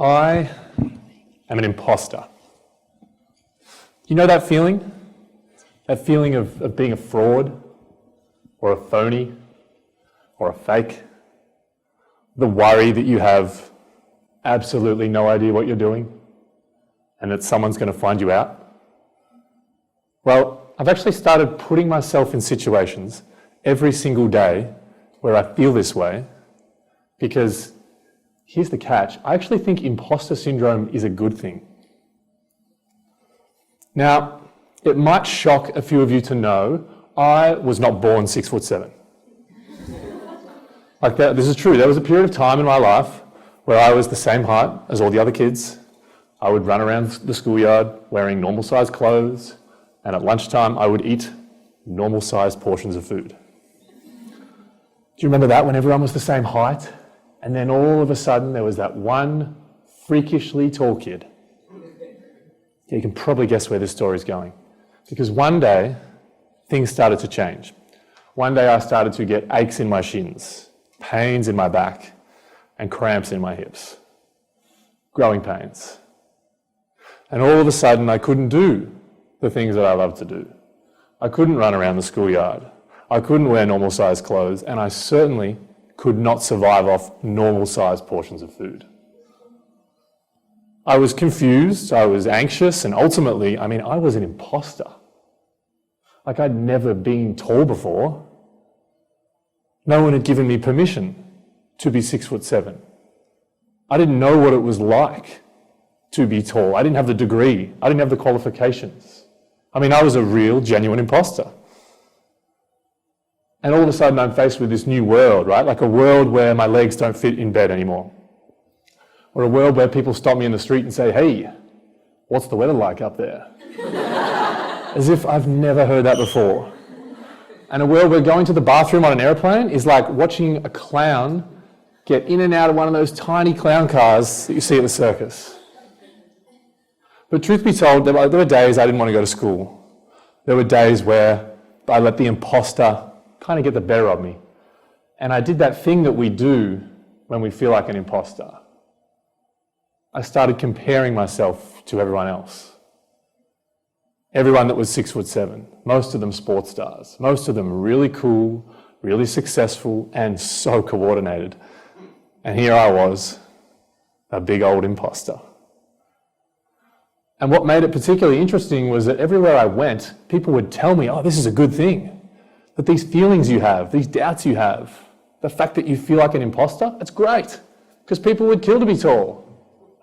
I am an imposter. You know that feeling? That feeling of being a fraud or a phony or a fake? The worry that you have absolutely no idea what you're doing and that someone's going to find you out? Well, I've actually started putting myself in situations every single day where I feel this way because here's the catch. I actually think imposter syndrome is a good thing. Now, it might shock a few of you to know I was not born 6'7". Like that, this is true. There was a period of time in my life where I was the same height as all the other kids. I would run around the schoolyard wearing normal sized clothes, and at lunchtime I would eat normal sized portions of food. Do you remember that, when everyone was the same height? And then all of a sudden there was that one freakishly tall kid. Yeah, you can probably guess where this story is going. Because one day, things started to change. One day I started to get aches in my shins, pains in my back, and cramps in my hips. Growing pains. And all of a sudden I couldn't do the things that I love to do. I couldn't run around the schoolyard. I couldn't wear normal sized clothes, and I certainly could not survive off normal sized portions of food. I was confused, I was anxious, and ultimately, I was an imposter. Like, I'd never been tall before. No one had given me permission to be 6'7". I didn't know what it was like to be tall. I didn't have the degree. I didn't have the qualifications. I was a real, genuine imposter. And all of a sudden I'm faced with this new world, right? Like a world where my legs don't fit in bed anymore. Or a world where people stop me in the street and say, "Hey, what's the weather like up there?" As if I've never heard that before. And a world where going to the bathroom on an airplane is like watching a clown get in and out of one of those tiny clown cars that you see at the circus. But truth be told, there were days I didn't want to go to school. There were days where I let the imposter kind of get the better of me. And I did that thing that we do when we feel like an imposter. I started comparing myself to everyone else. Everyone that was 6'7", most of them sports stars, most of them really cool, really successful, and so coordinated. And here I was, a big old imposter. And what made it particularly interesting was that everywhere I went, people would tell me, "Oh, this is a good thing. That these feelings you have, these doubts you have, the fact that you feel like an imposter, it's great, because people would kill to be tall."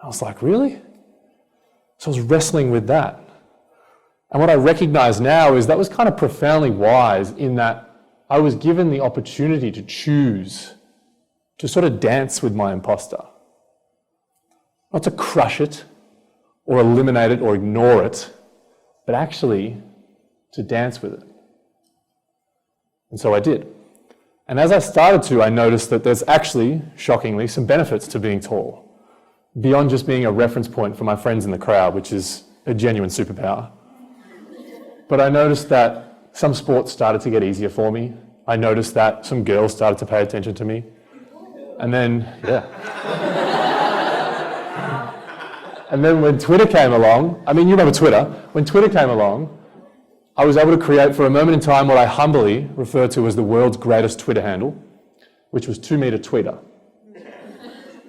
I was like, really? So I was wrestling with that. And what I recognize now is that was kind of profoundly wise, in that I was given the opportunity to choose to sort of dance with my imposter. Not to crush it or eliminate it or ignore it, but actually to dance with it. And so I did. And as I started to, I noticed that there's actually, shockingly, some benefits to being tall, beyond just being a reference point for my friends in the crowd, which is a genuine superpower. But I noticed that some sports started to get easier for me. I noticed that some girls started to pay attention to me. And then, and then when Twitter came along, you remember Twitter, when Twitter came along, I was able to create for a moment in time what I humbly refer to as the world's greatest Twitter handle, which was 2-meter tweeter.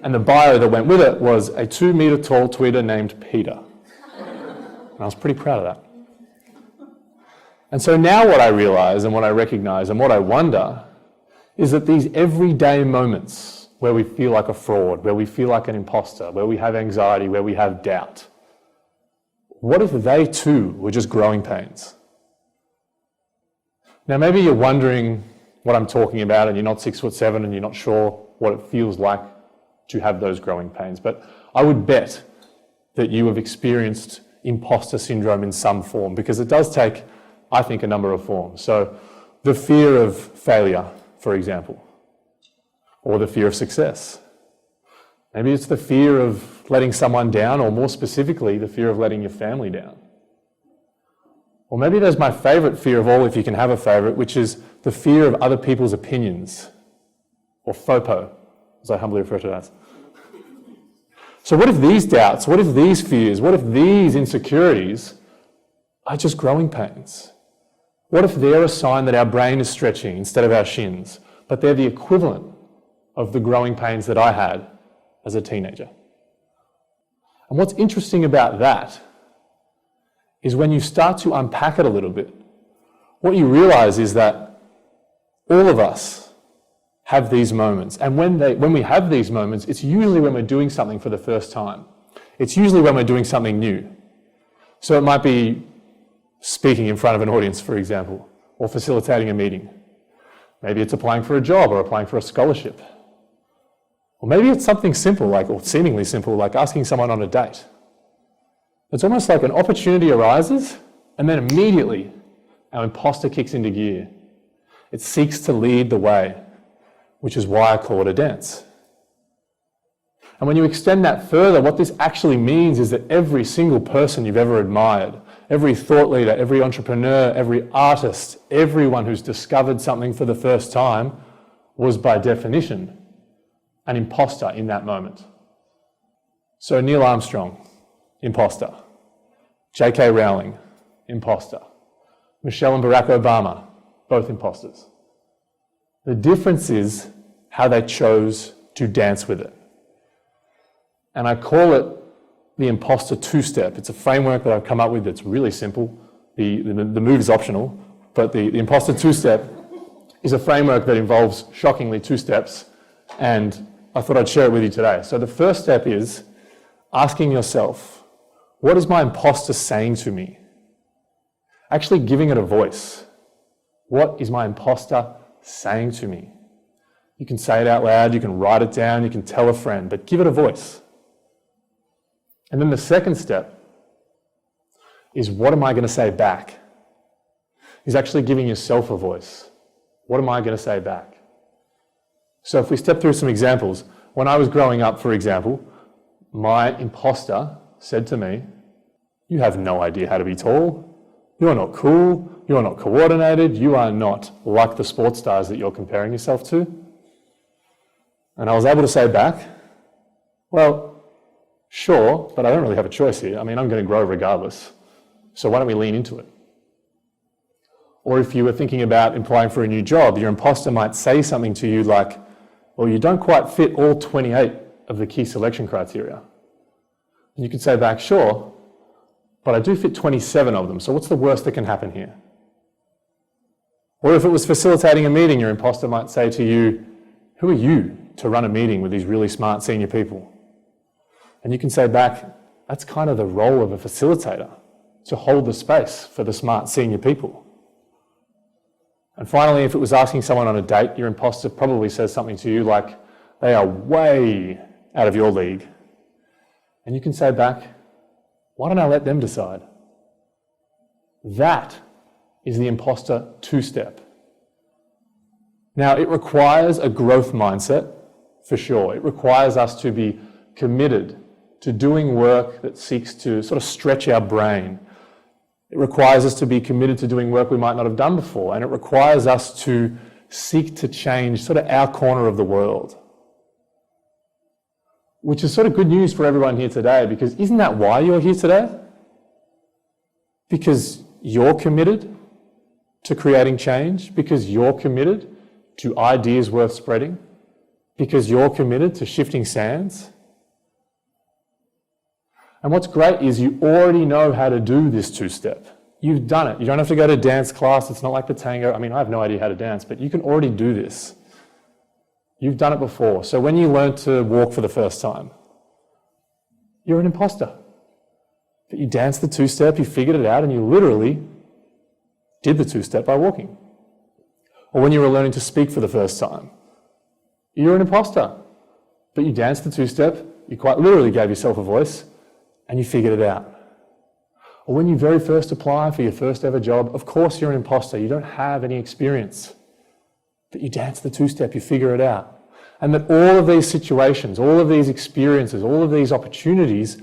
And the bio that went with it was a 2-meter tall tweeter named Peter. And I was pretty proud of that. And so now what I realize and what I recognize and what I wonder is that these everyday moments where we feel like a fraud, where we feel like an imposter, where we have anxiety, where we have doubt, what if they too were just growing pains? Now maybe you're wondering what I'm talking about and you're not 6'7" and you're not sure what it feels like to have those growing pains, but I would bet that you have experienced imposter syndrome in some form, because it does take, I think, a number of forms. So the fear of failure, for example, or the fear of success. Maybe it's the fear of letting someone down, or more specifically, the fear of letting your family down. Or maybe there's my favorite fear of all, if you can have a favorite, which is the fear of other people's opinions, or FOPO, as I humbly refer to it as. So what if these doubts, what if these fears, what if these insecurities are just growing pains? What if they're a sign that our brain is stretching instead of our shins, but they're the equivalent of the growing pains that I had as a teenager? And what's interesting about that is when you start to unpack it a little bit, what you realize is that all of us have these moments. And when we have these moments, it's usually when we're doing something for the first time. It's usually when we're doing something new. So it might be speaking in front of an audience, for example, or facilitating a meeting. Maybe it's applying for a job or applying for a scholarship. Or maybe it's something simple, or seemingly simple, like asking someone on a date. It's almost like an opportunity arises, and then immediately our imposter kicks into gear. It seeks to lead the way, which is why I call it a dance. And when you extend that further, what this actually means is that every single person you've ever admired, every thought leader, every entrepreneur, every artist, everyone who's discovered something for the first time was by definition an imposter in that moment. So Neil Armstrong, imposter. J.K. Rowling, imposter. Michelle and Barack Obama, both imposters. The difference is how they chose to dance with it. And I call it the imposter two-step. It's a framework that I've come up with that's really simple. The move is optional, but the imposter two-step is a framework that involves, shockingly, 2 steps, and I thought I'd share it with you today. So the first step is asking yourself, what is my imposter saying to me? Actually giving it a voice. What is my imposter saying to me? You can say it out loud, you can write it down, you can tell a friend, but give it a voice. And then the second step is, what am I going to say back? Is actually giving yourself a voice. What am I going to say back? So if we step through some examples, when I was growing up, for example, my imposter said to me, "You have no idea how to be tall. You're not cool. You're not coordinated. You are not like the sports stars that you're comparing yourself to." And I was able to say back, well, sure, but I don't really have a choice here. I mean, I'm going to grow regardless. So why don't we lean into it? Or if you were thinking about applying for a new job, your imposter might say something to you like, well, you don't quite fit all 28 of the key selection criteria. And you could say back, sure, but I do fit 27 of them, so what's the worst that can happen here? Or if it was facilitating a meeting, your imposter might say to you, who are you to run a meeting with these really smart senior people? And you can say back, that's kind of the role of a facilitator, to hold the space for the smart senior people. And finally, if it was asking someone on a date, your imposter probably says something to you like, they are way out of your league. And you can say back, why don't I let them decide? That is the imposter two-step. Now, it requires a growth mindset, for sure. It requires us to be committed to doing work that seeks to sort of stretch our brain. It requires us to be committed to doing work we might not have done before, and it requires us to seek to change sort of our corner of the world. Which is sort of good news for everyone here today, because isn't that why you're here today? Because you're committed to creating change, because you're committed to ideas worth spreading, because you're committed to shifting sands. And what's great is you already know how to do this two-step. You've done it. You don't have to go to dance class. It's not like the tango. I mean, I have no idea how to dance, but you can already do this. You've done it before. So when you learn to walk for the first time, you're an imposter. But you danced the two-step, you figured it out, and you literally did the two-step by walking. Or when you were learning to speak for the first time, you're an imposter. But you danced the two-step, you quite literally gave yourself a voice, and you figured it out. Or when you very first apply for your first ever job, of course you're an imposter. You don't have any experience. But you dance the two-step, you figure it out. And that all of these situations, all of these experiences, all of these opportunities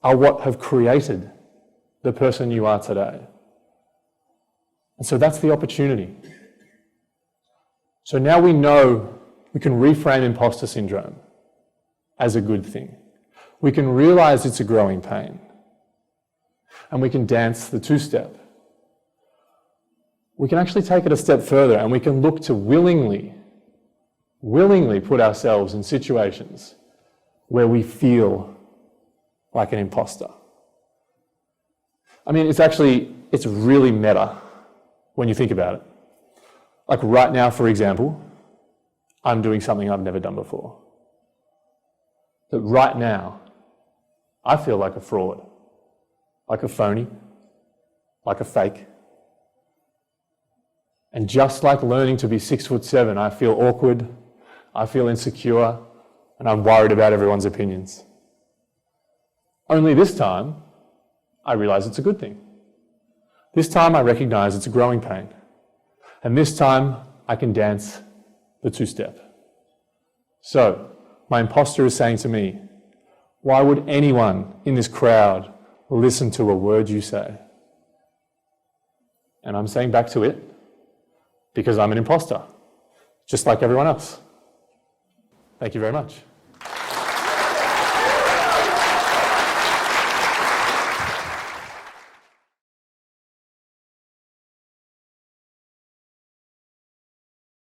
are what have created the person you are today. And so that's the opportunity. So now we know we can reframe imposter syndrome as a good thing. We can realize it's a growing pain. And we can dance the two-step. We can actually take it a step further and we can look to willingly put ourselves in situations where we feel like an imposter. I mean, it's really meta when you think about it. Like right now, for example, I'm doing something I've never done before. But right now, I feel like a fraud, like a phony, like a fake. And just like learning to be 6'7", I feel awkward, I feel insecure, and I'm worried about everyone's opinions. Only this time, I realize it's a good thing. This time I recognize it's a growing pain. And this time I can dance the two-step. So, my imposter is saying to me, why would anyone in this crowd listen to a word you say? And I'm saying back to it, because I'm an imposter, just like everyone else. Thank you very much.